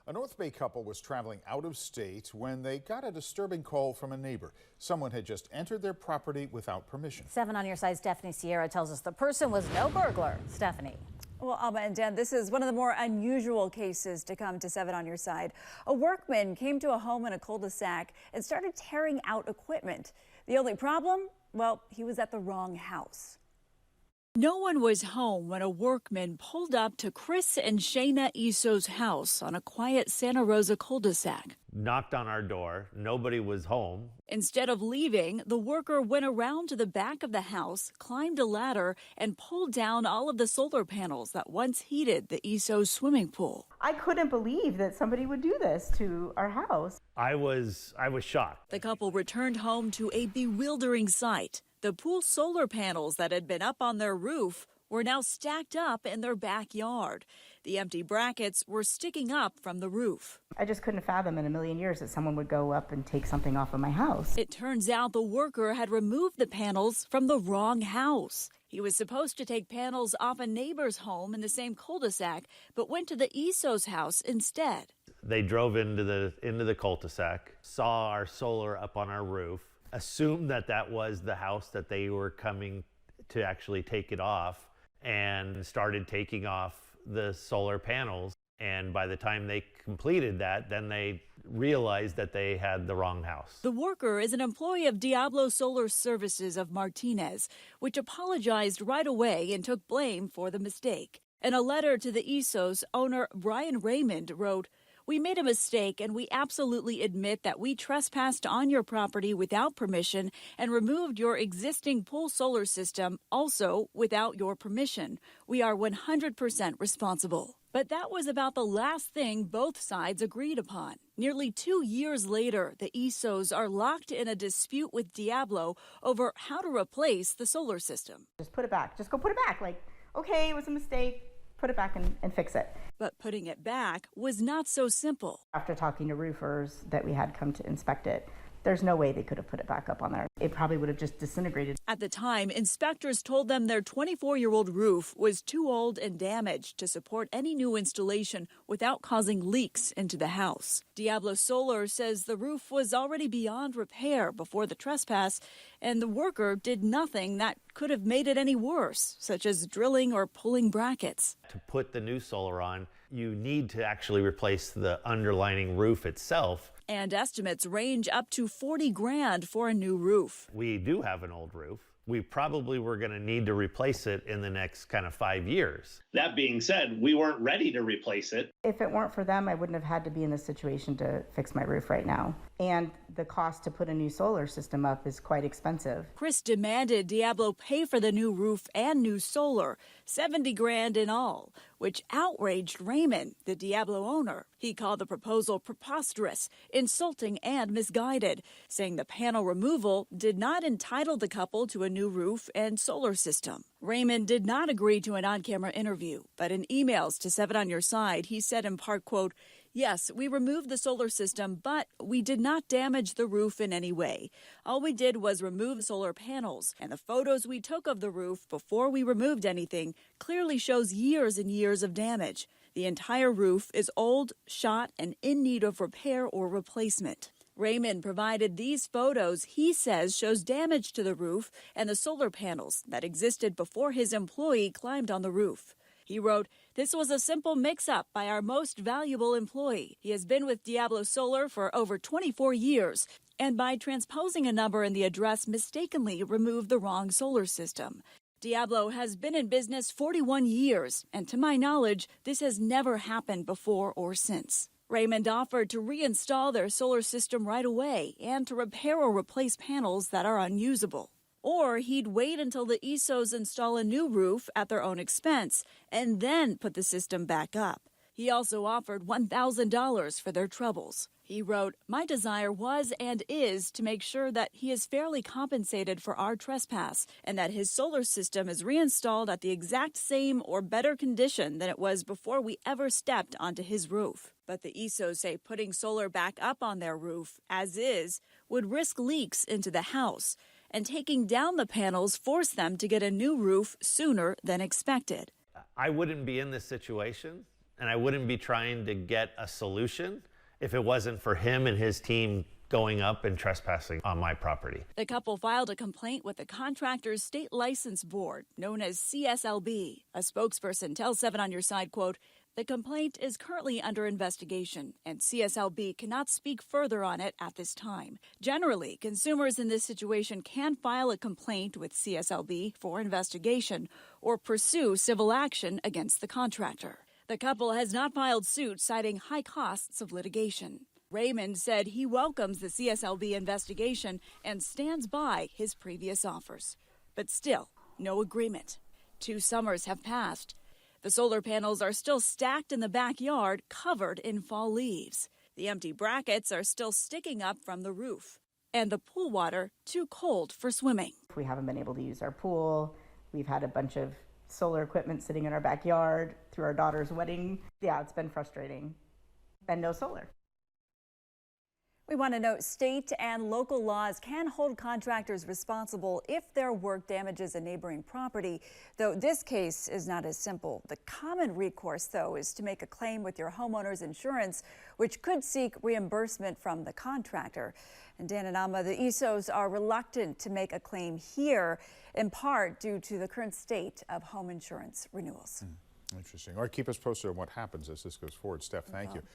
A North Bay couple was traveling out of state when they got a disturbing call from a neighbor. Someone had just entered their property without permission. 7 on your side, Stephanie Sierra tells us the person was no burglar. Stephanie. Well, Alma and Dan, this is one of the more unusual cases to come to 7 on your side. A workman came to a home in a cul-de-sac and started tearing out equipment. The only problem? Well, he was at the wrong house. No one was home when a workman pulled up to Chris and Shayna Iso's house on a quiet Santa Rosa cul-de-sac. Knocked on our door. Nobody was home. Instead of leaving, the worker went around to the back of the house, climbed a ladder, and pulled down all of the solar panels that once heated the Iso's swimming pool. I couldn't believe that somebody would do this to our house. I was shocked. The couple returned home to a bewildering sight. The pool solar panels that had been up on their roof were now stacked up in their backyard. The empty brackets were sticking up from the roof. I just couldn't fathom in a million years that someone would go up and take something off of my house. It turns out the worker had removed the panels from the wrong house. He was supposed to take panels off a neighbor's home in the same cul-de-sac, but went to the Iso's house instead. They drove into the cul-de-sac, saw our solar up on our roof, assumed that was the house that they were coming to actually take it off, and started taking off the solar panels. And by the time they completed that, then they realized that they had the wrong house. The worker is an employee of Diablo Solar Services of Martinez, which apologized right away and took blame for the mistake. In a letter to the Isos, owner Brian Raymond wrote, "We made a mistake and we absolutely admit that we trespassed on your property without permission and removed your existing pool solar system also without your permission. We are 100% responsible." But that was about the last thing both sides agreed upon. Nearly 2 years later, the Isos are locked in a dispute with Diablo over how to replace the solar system. Just put it back. Just go put it back. Like, okay, it was a mistake. Put it back and fix it. But putting it back was not so simple. After talking to roofers that we had come to inspect it, there's no way they could have put it back up on there. It probably would have just disintegrated. At the time, inspectors told them their 24-year-old roof was too old and damaged to support any new installation without causing leaks into the house. Diablo Solar says the roof was already beyond repair before the trespass, and the worker did nothing that could have made it any worse, such as drilling or pulling brackets. To put the new solar on, you need to actually replace the underlining roof itself. And estimates range up to $40,000 for a new roof. We do have an old roof. We probably were going to need to replace it in the next kind of 5 years. That being said, we weren't ready to replace it. If it weren't for them, I wouldn't have had to be in this situation to fix my roof right now. And the cost to put a new solar system up is quite expensive. Chris demanded Diablo pay for the new roof and new solar, $70,000 in all, which outraged Raymond, the Diablo owner. He called the proposal preposterous, insulting, and misguided, saying the panel removal did not entitle the couple to a new roof and solar system. Raymond did not agree to an on-camera interview, but in emails to 7 on Your Side, he said in part, quote, "Yes, we removed the solar system, but we did not damage the roof in any way. All we did was remove solar panels, and the photos we took of the roof before we removed anything clearly shows years and years of damage. The entire roof is old, shot, and in need of repair or replacement." Raymond provided these photos he says shows damage to the roof and the solar panels that existed before his employee climbed on the roof. He wrote, "This was a simple mix-up by our most valuable employee. He has been with Diablo Solar for over 24 years, and by transposing a number in the address mistakenly removed the wrong solar system. Diablo has been in business 41 years, and to my knowledge, this has never happened before or since." Raymond offered to reinstall their solar system right away and to repair or replace panels that are unusable. Or he'd wait until the Isos install a new roof at their own expense and then put the system back up. He also offered $1,000 for their troubles. He wrote, "My desire was and is to make sure that he is fairly compensated for our trespass and that his solar system is reinstalled at the exact same or better condition than it was before we ever stepped onto his roof." But the Isos say putting solar back up on their roof, as is, would risk leaks into the house, and taking down the panels forced them to get a new roof sooner than expected. I wouldn't be in this situation and I wouldn't be trying to get a solution if it wasn't for him and his team going up and trespassing on my property. The couple filed a complaint with the contractor's state license board, known as CSLB. A spokesperson tells 7 on Your Side, quote, "The complaint is currently under investigation, and CSLB cannot speak further on it at this time. Generally, consumers in this situation can file a complaint with CSLB for investigation or pursue civil action against the contractor." The couple has not filed suit, citing high costs of litigation. Raymond said he welcomes the CSLB investigation and stands by his previous offers. But still, no agreement. 2 summers have passed. The solar panels are still stacked in the backyard, covered in fall leaves. The empty brackets are still sticking up from the roof. And the pool water too cold for swimming. We haven't been able to use our pool. We've had a bunch of solar equipment sitting in our backyard through our daughter's wedding. Yeah, it's been frustrating. And no solar. We want to note state and local laws can hold contractors responsible if their work damages a neighboring property, though this case is not as simple. The common recourse, though, is to make a claim with your homeowner's insurance, which could seek reimbursement from the contractor. And Dan and Alma, the ESOs are reluctant to make a claim here, in part due to the current state of home insurance renewals. Interesting. All right, keep us posted on what happens as this goes forward. Steph, thank you.